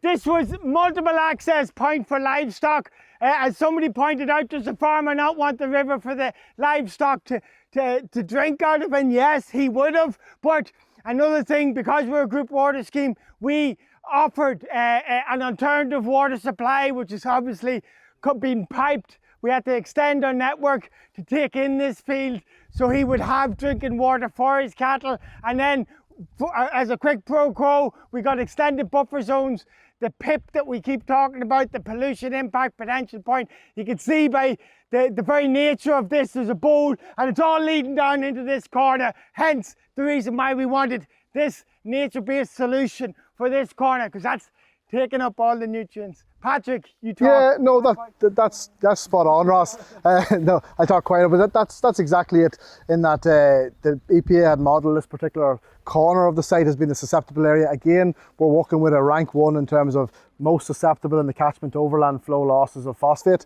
this was multiple access point for livestock. As somebody pointed out, does the farmer not want the river for the livestock to drink out of? And yes, he would have. But another thing, because we're a group water scheme, we offered an alternative water supply, which is obviously being piped. We had to extend our network to take in this field so he would have drinking water for his cattle. And then as a quick pro quo, we got extended buffer zones. The PIP that we keep talking about, the pollution impact potential point, you can see by the very nature of this, there's a bowl and it's all leading down into this corner. Hence the reason why we wanted this nature-based solution for this corner, because that's taking up all the nutrients. Patrick, you talk. Yeah, no, that's spot on, Ross. No, I talk quite a bit. That's exactly it. In that the EPA had modelled this particular corner of the site has been a susceptible area. Again, we're working with a rank 1 in terms of most susceptible in the catchment overland flow losses of phosphate.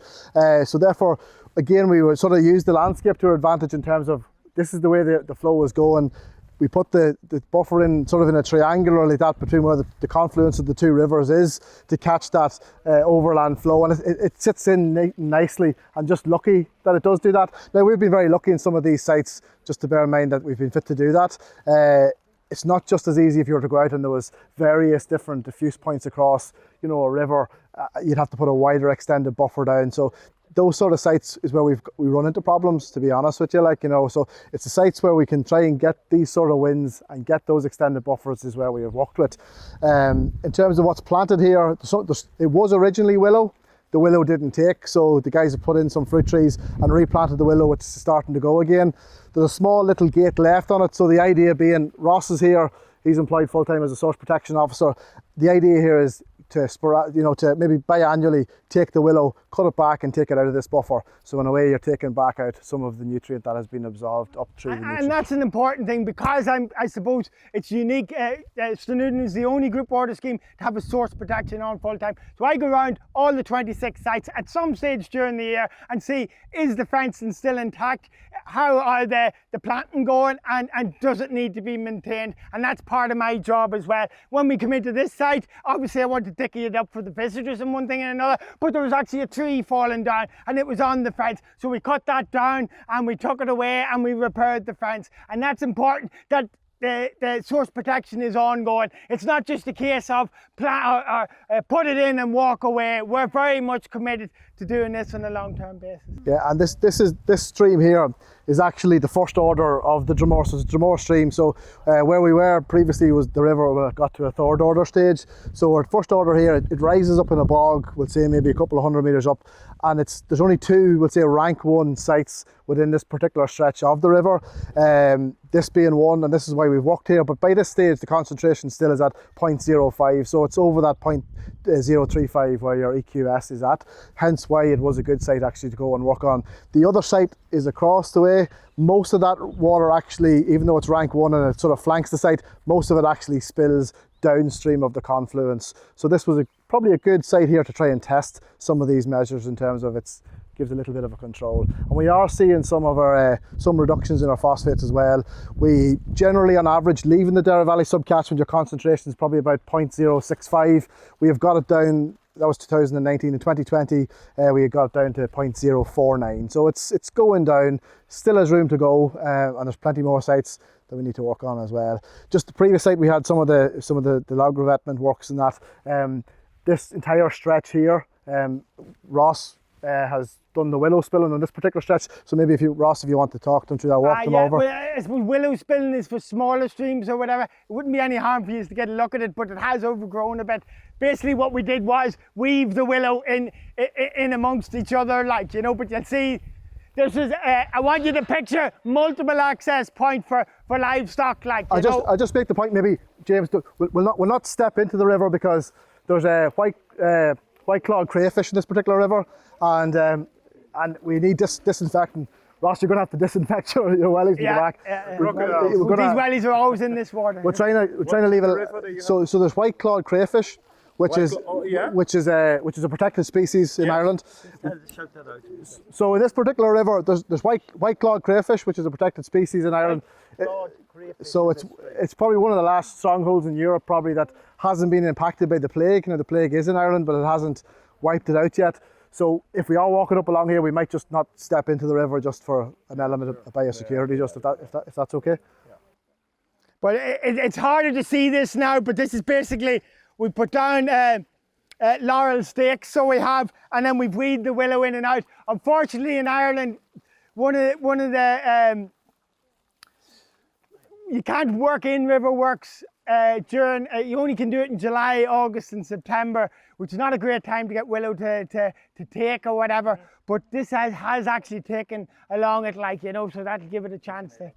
So therefore, again, we would sort of use the landscape to our advantage in terms of this is the way the flow is going. We put the buffer in sort of in a triangular like that between where the confluence of the two rivers is to catch that overland flow, and it sits in nicely, and just lucky that it does do that. Now, we've been very lucky in some of these sites, just to bear in mind that we've been fit to do that. It's not just as easy if you were to go out and there was various different diffuse points across, you know, a river. You'd have to put a wider extended buffer down. So those sort of sites is where we run into problems, to be honest with you, like, you know. So it's the sites where we can try and get these sort of winds and get those extended buffers is where we have worked with. In terms of what's planted here, it was originally willow. The willow didn't take, so the guys have put in some fruit trees and replanted the willow, which is starting to go again. There's a small little gate left on it, so the idea being, Ross is here, he's employed full-time as a source protection officer. The idea here is to maybe biannually take the willow, cut it back and take it out of this buffer. So in a way you're taking back out some of the nutrient that has been absorbed up through the nutrient. And that's an important thing, because I suppose it's unique. Stranooden is the only group water scheme to have a source protection on full time. So I go around all the 26 sites at some stage during the year and see, is the fencing still intact? How are the planting going, and does it need to be maintained? And that's part of my job as well. When we come into this site, obviously I want to dicky it up for the visitors and one thing and another, but there was actually a tree falling down and it was on the fence. So we cut that down and we took it away and we repaired the fence. And that's important, that the source protection is ongoing. It's not just a case of put it in and walk away. We're very much committed to doing this on a long-term basis. Yeah, and this stream here is actually the first order of the Dromore, so it's a Dromore stream. So where we were previously was the river got to a third order stage. So our first order here, it rises up in a bog, we'll say maybe a couple of 100 metres up, and there's only two, we'll say, rank 1 sites within this particular stretch of the river. This being one, and this is why we've walked here, but by this stage the concentration still is at 0.05, so it's over that 0.035 where your EQS is at, hence why it was a good site actually to go and work on. The other site is across the way. Most of that water actually, even though it's rank 1 and it sort of flanks the site, most of it actually spills downstream of the confluence. So this was probably a good site here to try and test some of these measures in terms of gives a little bit of a control. And we are seeing some of our some reductions in our phosphates as well. We generally, on average, leaving the Derry Valley subcatchment, your concentration is probably about 0.065. We have got it down, that was 2019. In 2020 we got it down to 0.049, so it's going down, still has room to go, and there's plenty more sites that we need to work on as well. Just the previous site, we had some of the log revetment works and that. This entire stretch here, Ross has done the willow spilling on this particular stretch, so maybe Ross, if you want to talk to them through that, walk them over. Well, I suppose willow spilling is for smaller streams or whatever. It wouldn't be any harm for you to get a look at it, but it has overgrown a bit. Basically what we did was weave the willow in amongst each other, like, you know, but you'll see this is, I want you to picture multiple access point for livestock, like, I'll just make the point, maybe, James, we'll not step into the river because there's a white-clawed crayfish in this particular river, and we need disinfectant. Ross, you're going to have to disinfect your wellies in the back. These wellies are always in this water. We're trying to leave it. So there's white-clawed crayfish. which is a protected species in Ireland. Shout that out. So in this particular river, there's white-clawed crayfish, which is a protected species in Ireland. So it's probably one of the last strongholds in Europe probably that hasn't been impacted by the plague. You know, the plague is in Ireland, but it hasn't wiped it out yet. So if we are walking up along here, we might just not step into the river just for an element of biosecurity, just if that's okay. Yeah. But it's harder to see this now, but this is basically, we put down laurel stakes, so we have, and then we've weeded the willow in and out. Unfortunately in Ireland, one of the you can't work in river works during, you only can do it in July, August and September, which is not a great time to get willow to take or whatever, but this has actually taken along it, like, you know, so that'll give it a chance to